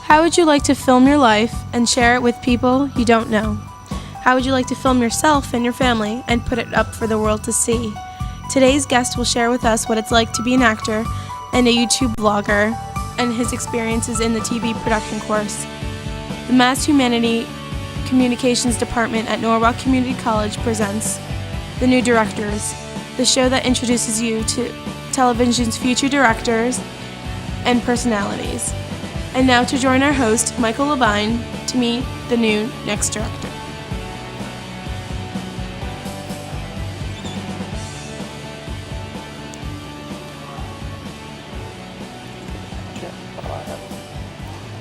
How would you like to film your life and share it with people you don't know? How would you like to film yourself and your family and put it up for the world to see? Today's guest will share with us what it's like to be an actor and a YouTube vlogger and his experiences in the TV production course. The Mass Humanity Communications Department at Norwalk Community College presents The New Directors, the show that introduces you to television's future directors and personalities. And now to join our host, Michael Levine, to meet the new next director.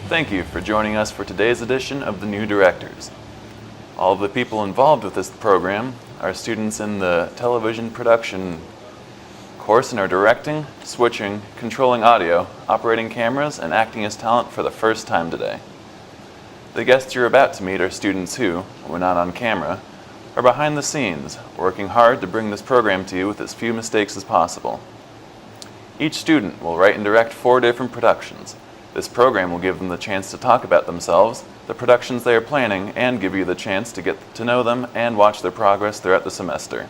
Thank you for joining us for today's edition of The New Directors. All of the people involved with this program are students in the television production course and are directing, switching, controlling audio, operating cameras, and acting as talent for the first time today. The guests you're about to meet are students who, when not on camera, are behind the scenes, working hard to bring this program to you with as few mistakes as possible. Each student will write and direct 4 different productions. This program will give them the chance to talk about themselves, the productions they are planning, and give you the chance to get to know them and watch their progress throughout the semester.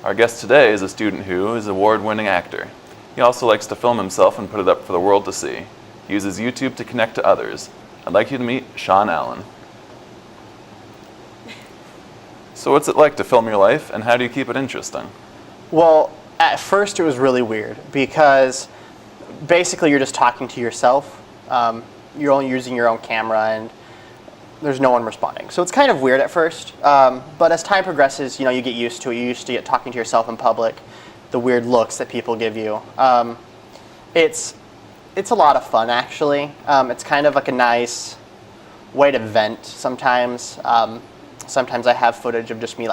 Our guest today is a student who is an award-winning actor. He also likes to film himself and put it up for the world to see. He uses YouTube to connect to others. I'd like you to meet Shawn A. So what's it like to film your life, and how do you keep it interesting? Well, at first it was really weird because basically you're just talking to yourself. You're only using your own camera and there's no one responding. So it's kind of weird at first, but as time progresses, you get used to it. You're used to talking to yourself in public, the weird looks that people give you. It's a lot of fun, actually. It's kind of like a nice way to vent sometimes. Sometimes I have footage of just me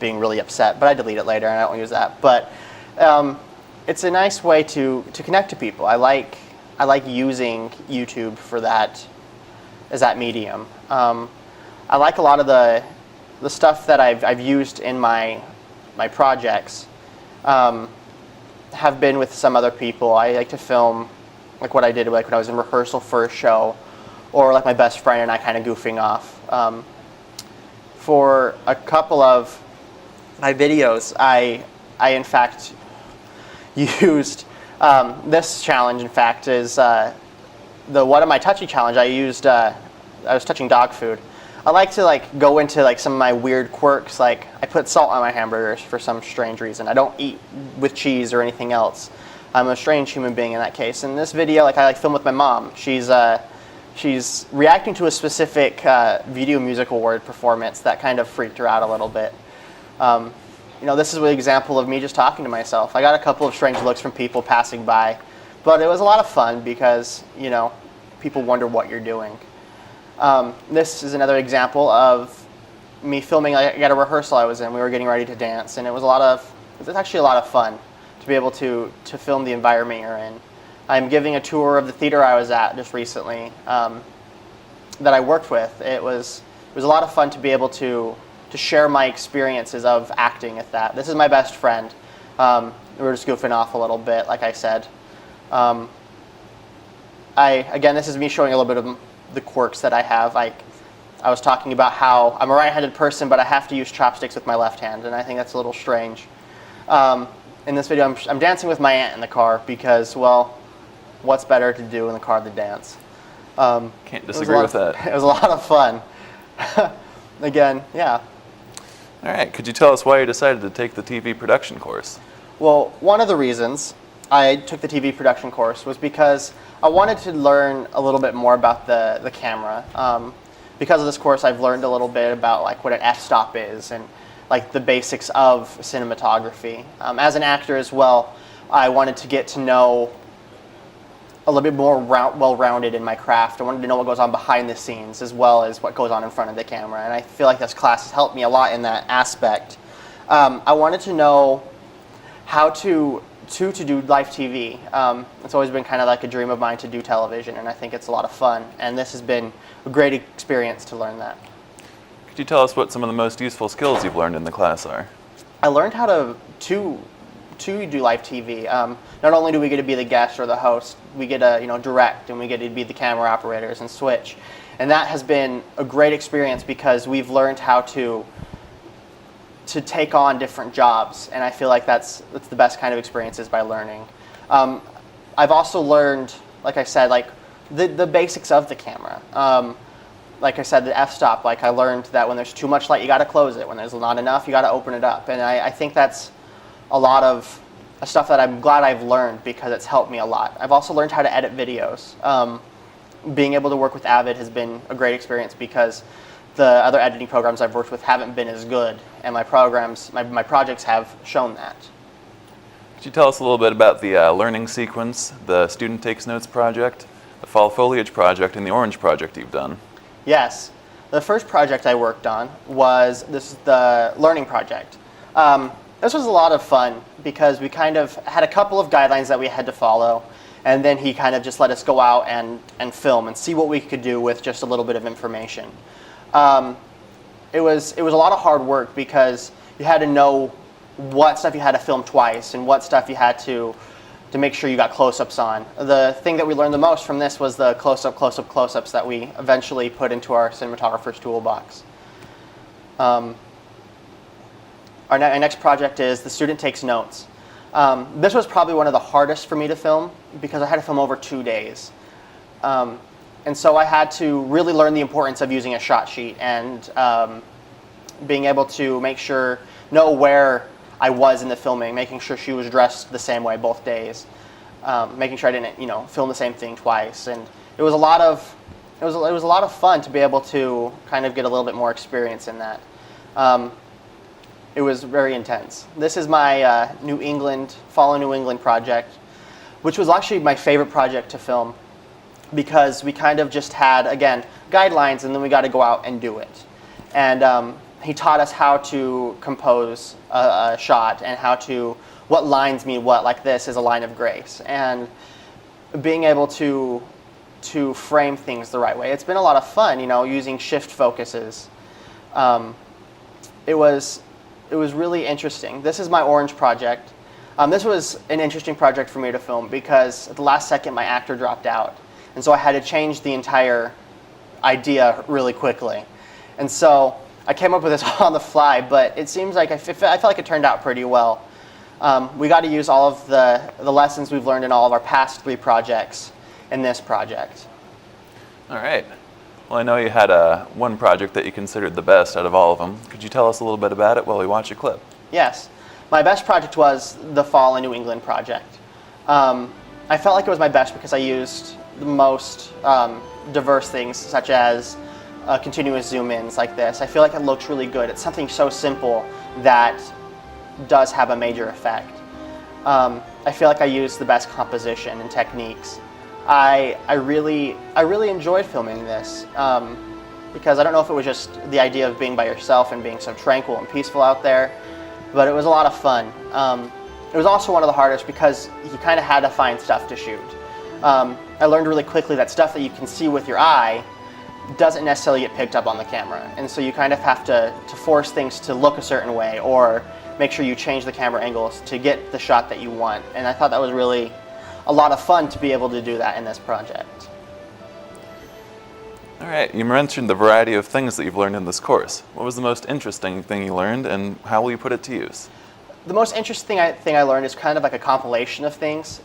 being really upset, but I delete it later and I don't use that. But it's a nice way to connect to people. I like using YouTube for that, as that medium. I like a lot of the stuff that I've used in my projects have been with some other people. I like to film like what I did when I was in rehearsal for a show, or like my best friend and I kind of goofing off. For a couple of my videos, I in fact used this challenge. In fact, is the What Am I Touching challenge. I was touching dog food. I like to go into some of my weird quirks. I put salt on my hamburgers for some strange reason. I don't eat with cheese or anything else. I'm a strange human being in that case. In this video, I film with my mom. She's reacting to a specific Video Music Award performance that kind of freaked her out a little bit. This is an example of me just talking to myself. I got a couple of strange looks from people passing by, but it was a lot of fun because people wonder what you're doing. This is another example of me filming at a rehearsal I was in. We were getting ready to dance, and it was actually a lot of fun to be able to film the environment you're in. I'm giving a tour of the theater I was at just recently that I worked with. It was a lot of fun to be able to share my experiences of acting at that. This is my best friend. We were just goofing off a little bit, like I said. Again, this is me showing a little bit of the quirks that I have. I was talking about how I'm a right-handed person, but I have to use chopsticks with my left hand, and I think that's a little strange. In this video, I'm dancing with my aunt in the car because, well, what's better to do in the car than dance? Can't disagree with that. It was a lot of fun. Again, yeah. All right, could you tell us why you decided to take the TV production course? Well, one of the reasons I took the TV production course was because I wanted to learn a little bit more about the camera. Because of this course, I've learned a little bit about what an f-stop is and the basics of cinematography. As an actor as well, I wanted to get to know a little bit more well-rounded in my craft. I wanted to know what goes on behind the scenes as well as what goes on in front of the camera, and I feel like this class has helped me a lot in that aspect. I wanted to know how to do live TV. It's always been kind of like a dream of mine to do television, and I think it's a lot of fun, and this has been a great experience to learn that. Could you tell us what some of the most useful skills you've learned in the class are? I learned how to to do live TV. Not only do we get to be the guest or the host, we get to direct, and we get to be the camera operators and switch. And that has been a great experience because we've learned how to take on different jobs, and I feel like that's the best kind of experiences by learning. I've also learned, like I said, like the basics of the camera. Like I said, the f-stop, like I learned that when there's too much light, you got to close it. When there's not enough, you got to open it up. And I think that's a lot of stuff that I'm glad I've learned because it's helped me a lot. I've also learned how to edit videos. Being able to work with Avid has been a great experience because the other editing programs I've worked with haven't been as good, and my projects have shown that. Could you tell us a little bit about the learning sequence, the Student Takes Notes project, the Fall Foliage project, and the Orange project you've done? Yes. The first project I worked on was the learning project. This was a lot of fun because we kind of had a couple of guidelines that we had to follow, and then he kind of just let us go out and film and see what we could do with just a little bit of information. It was a lot of hard work because you had to know what stuff you had to film twice and what stuff you had to make sure you got close-ups on. The thing that we learned the most from this was the close-ups that we eventually put into our cinematographer's toolbox. Our next project is The Student Takes Notes. This was probably one of the hardest for me to film because I had to film over 2 days. And so I had to really learn the importance of using a shot sheet and being able to know where I was in the filming, making sure she was dressed the same way both days, making sure I didn't, film the same thing twice. And it was a lot of fun to be able to kind of get a little bit more experience in that. It was very intense. This is my Fall in New England project, which was actually my favorite project to film because we kind of just had, again, guidelines, and then we got to go out and do it. And he taught us how to compose a shot and what lines mean what, like this is a line of grace, and being able to frame things the right way. It's been a lot of fun, using shift focuses. It was really interesting. This is my Orange project. This was an interesting project for me to film because at the last second my actor dropped out. And so I had to change the entire idea really quickly. And so I came up with this on the fly, but it seems like I feel like it turned out pretty well. We got to use all of the lessons we've learned in all of our past 3 projects in this project. All right. Well, I know you had one project that you considered the best out of all of them. Could you tell us a little bit about it while we watch a clip? Yes. My best project was the Fall in New England project. I felt like it was my best because I used the most diverse things, such as continuous zoom-ins like this. I feel like it looks really good. It's something so simple that does have a major effect. I feel like I used the best composition and techniques. I really enjoyed filming this because I don't know if it was just the idea of being by yourself and being so tranquil and peaceful out there, but it was a lot of fun. It was also one of the hardest because you kind of had to find stuff to shoot. I learned really quickly that stuff that you can see with your eye doesn't necessarily get picked up on the camera, and so you kind of have to force things to look a certain way or make sure you change the camera angles to get the shot that you want. And I thought that was really a lot of fun to be able to do that in this project. All right, you mentioned the variety of things that you've learned in this course. What was the most interesting thing you learned, and how will you put it to use? The most interesting thing I learned is kind of like a compilation of things.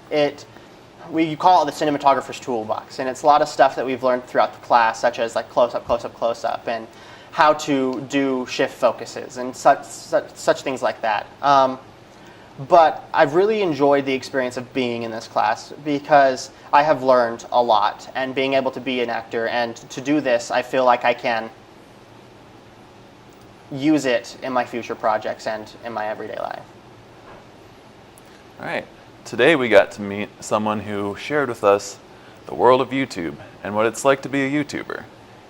We call it the cinematographer's toolbox, and it's a lot of stuff that we've learned throughout the class, such as like close-up, close-up, close-up, and how to do shift focuses and such things like that. But I've really enjoyed the experience of being in this class because I have learned a lot, and being able to be an actor and to do this, I feel like I can use it in my future projects and in my everyday life. All right. Today we got to meet someone who shared with us the world of YouTube and what it's like to be a YouTuber.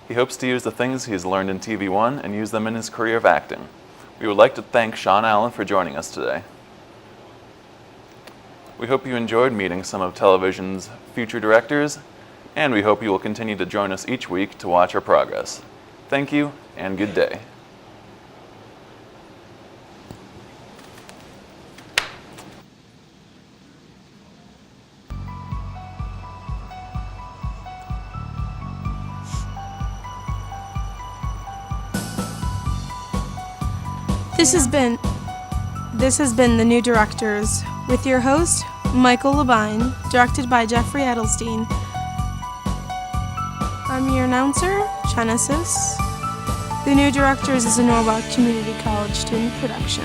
He hopes to use the things he's learned in TV1 and use them in his career of acting. We would like to thank Shawn A for joining us today. We hope you enjoyed meeting some of television's future directors, and we hope you will continue to join us each week to watch our progress. Thank you, and good day. This has been The New Directors with your host, Michael Labine, directed by Jeffrey Edelstein. I'm your announcer, Genesis. The New Directors is a Norwalk Community College student production.